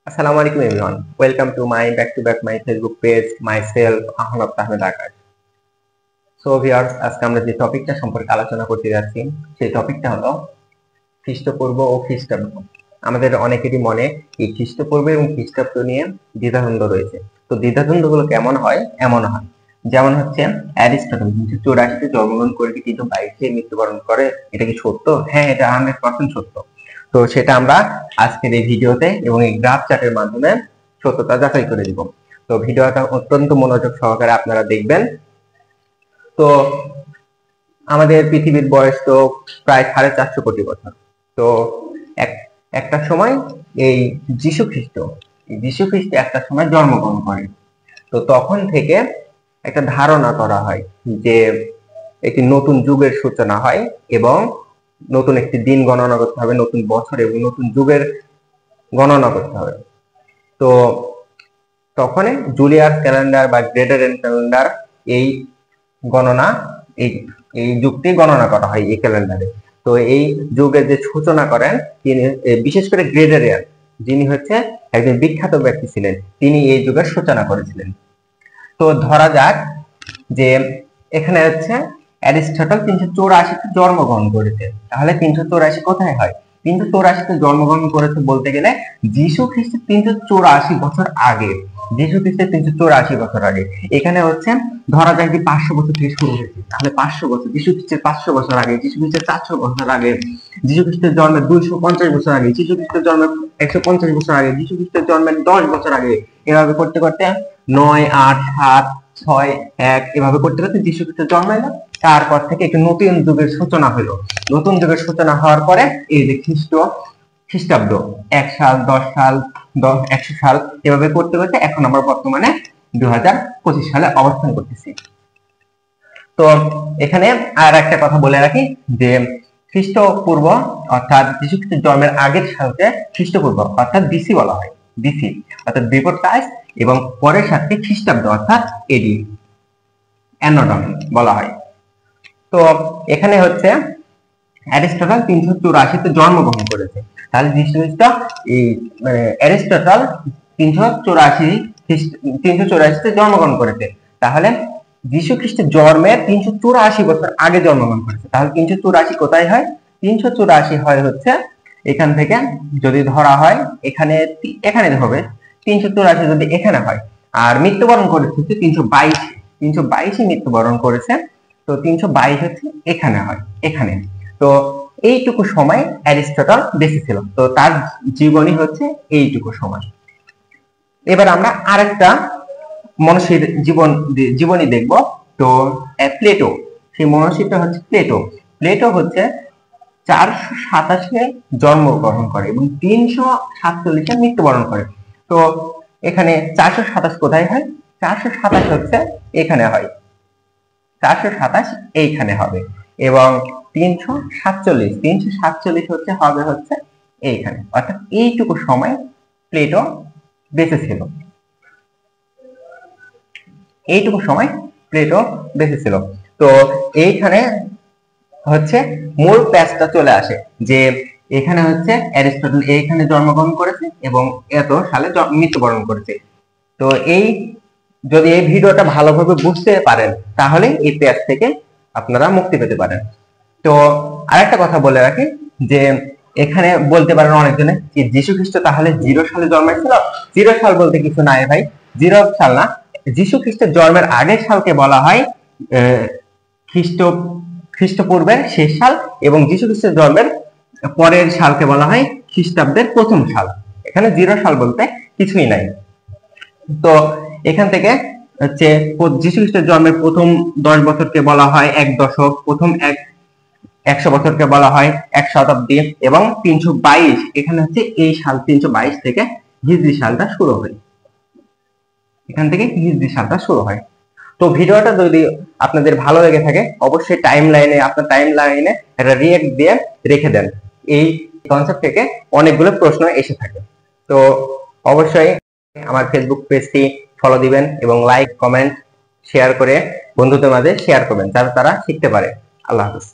Assalamu alaikum everyone. Welcome to my back my Facebook page myself Ahmad Ahmed Akash. So viewers, আজকে আমরা যে টপিকটা সম্পর্কে আলোচনা করতে যাচ্ছি সেই টপিকটা হলো খ্রিস্টপূর্ব ও খ্রিস্টাব্দ। আমাদের অনেকেরই মনে এই খ্রিস্টপূর্ব এবং খ্রিস্টাব্দ নিয়ে দ্বিধাদ্বন্দ্ব রয়েছে। তো দ্বিধাদ্বন্দ্বগুলো কেমন হয়? এমন হয় যেমন হচ্ছে অ্যারিস্টটল 384-তে জন্মগ্রহণ করে কিন্তু 22-এ মৃত্যুবরণ করে। এটা কি সত্য? হ্যাঁ, এটা 100% সত্য। তো সেটা আমরা আজকের এই ভিডিওতে এবং এই গ্রাফ চার্টের মাধ্যমে সত্যতা যাচাই করে দিব। তো ভিডিওটা অত্যন্ত মনোযোগ সহকারে আপনারা দেখবেন। তো আমাদের পৃথিবীর বয়স তো প্রায় 450 কোটি বছর। তো একটা সময় এই যীশু খ্রিস্ট একটা সময় জন্মগ্রহণ করে। তো তখন থেকে একটা ধারণা করা হয় যে একটি নতুন যুগের সূচনা হয় এবং নতুন একটি দিন গণনা করতে হবে, নতুন বছর এবং নতুন যুগের গণনা করতে হবে। তো তখন জুলিয়াস ক্যালেন্ডার বা গ্রেগরিয়ান ক্যালেন্ডার এই গণনা এই যুগটি গণনা করা হয় এই ক্যালেন্ডারে। তো এই যুগের যে সূচনা করেন তিনি, বিশেষ করে গ্রেগরিয়ান, যিনি হচ্ছে একজন বিখ্যাত ব্যক্তি ছিলেন, তিনি এই যুগের সূচনা করেছিলেন। তো ধরা যাক যে এখানে হচ্ছে অ্যারিস্টটল 384-তে জন্মগ্রহণ করেছে। তাহলে 384 কোথায় হয়? 384-তে জন্মগ্রহণ করেছে বলতে গেলে যীশু খ্রিস্টের 384 বছর আগে। যীশু খ্রিস্টের 384 বছর আগে। এখানে হচ্ছে ধরা যাক যে 500 বছর থেকে শুরু হয়েছে। তাহলে 500 বছর, যীশু খ্রিস্টের 500 বছর আগে, যীশু খ্রিস্টের 400 বছর আগে, যীশু খ্রিস্টের জন্মের 250 বছর আগে, যীশু খ্রিস্টের জন্মের 150 বছর আগে, যীশু খ্রিস্টের জন্মের 10 বছর আগে, এভাবে করতে করতে 9, 8, 7, 6, 1 এভাবে করতে করতে যীশু খ্রিস্টের জন্ম এলো। তারপর থেকে একটি নতুন যুগের সূচনা হলো। নতুন যুগের সূচনা হওয়ার পরে এই যে খ্রিস্টাব্দ 1 সাল, 10 সাল, 100 সাল এভাবে করতে করতে এখন আমরা বর্তমানে 2025 সালে অবস্থান করতেছি। তো এখানে আর একটা কথা বলে রাখি যে খ্রিস্টপূর্ব অর্থাৎ যীশু খ্রিস্টের জন্মের আগের সালকে খ্রিস্টপূর্ব অর্থাৎ বিসি বলা হয়। বিসি অর্থাৎ বিফোর ক্রাইস্ট, এবং পরের সালকে খ্রিস্টাব্দ অর্থাৎ এডি, অ্যানো ডমিনি বলা হয়। তো এখানে হচ্ছে অ্যারিস্টটল 384-তে জন্মগ্রহণ করেছে। তাহলে যীশু খ্রিস্ট অ্যারিস্টটল 384-তে জন্মগ্রহণ করেছে। তাহলে যীশু খ্রিস্টের জন্মের 384 বছর আগে জন্মগ্রহণ করেছে। তাহলে 384 কোথায় হয়? 384 হয় হচ্ছে এখান থেকে, যদি ধরা হয় এখানে হবে 384 যদি এখানে হয়, আর মৃত্যুবরণ করেছে 322 মৃত্যুবরণ করেছে। তো 322 হচ্ছে এখানে হয়, এখানে। তো এইটুকু সময় অ্যারিস্টটল বেঁচে ছিল। তো তার জীবনী হচ্ছে এইটুকু সময়। এবার আমরা আরেকটা মনীষীর জীবনী দেখব। তো প্লেটো, সেই মনীষীটা হচ্ছে প্লেটো হচ্ছে 487-এ জন্মগ্রহণ করে এবং 347-এ মৃত্যুবরণ করে। তো এখানে 427 কোথায় হয়? 427 হচ্ছে এখানে হয়, 427 এইখানে হবে, এবং 347 হচ্ছে হবে হচ্ছে এইখানে। অর্থাৎ এইটুকু সময় প্লেটো বেঁচে ছিল। এইটুকু সময় প্লেটো বেঁচে ছিল। তো এইখানে হচ্ছে মূল প্যাচটা চলে আসে যে এখানে হচ্ছে অ্যারিস্টটল এইখানে জন্মগ্রহণ করেছে এবং এত সালে মৃত্যুবরণ করেছে। তো যদি এই ভিডিওটা ভালোভাবে বুঝতে পারেন তাহলে এই প্যাচ থেকে আপনারা মুক্তি পেতে পারেন। তো আরেকটা কথা বলে রাখি যে এখানে বলতে পারেন অনেকজনে যে যীশু খ্রিস্ট তাহলে 0 সালে জন্মেছিল। 0 সাল বলতে কিছু নাই ভাই, 0 সাল না। যীশু খ্রিস্টের জন্মের আগের সালকে বলা হয় খ্রিস্টপূর্বের শেষ সাল, এবং যীশু খ্রিস্টের জন্মের পরের সালকে বলা হয় খ্রিস্টাব্দের প্রথম সাল। এখানে 0 সাল বলতে কিছুই নাই। তো এখান থেকে হচ্ছে যীশু খ্রিস্টের জন্মের প্রথম 10 বছরকে বলা হয় 1 দশক, প্রথম 100 বছরকে বলা হয় 1 শতাব্দী, এবং 322 এখানে হচ্ছে এই সাল 322 থেকে হিজরি সালটা শুরু হয়। এখান থেকে হিজরি সালটা শুরু হয়। তো ভিডিওটা যদি আপনাদের ভালো লেগে থাকে অবশ্যই আপনার টাইম লাইনে একটা রিঅ্যাক্ট দিয়ে রেখে দেন। এই কনসেপ্ট থেকে অনেকগুলো প্রশ্ন এসে থাকে। তো অবশ্যই আমার ফেসবুক পেজটি ফলো দিবেন এবং লাইক, কমেন্ট, শেয়ার করে বন্ধুদের মাঝে শেয়ার করবেন যাতে তারা শিখতে পারে। আল্লাহ হাফেজ।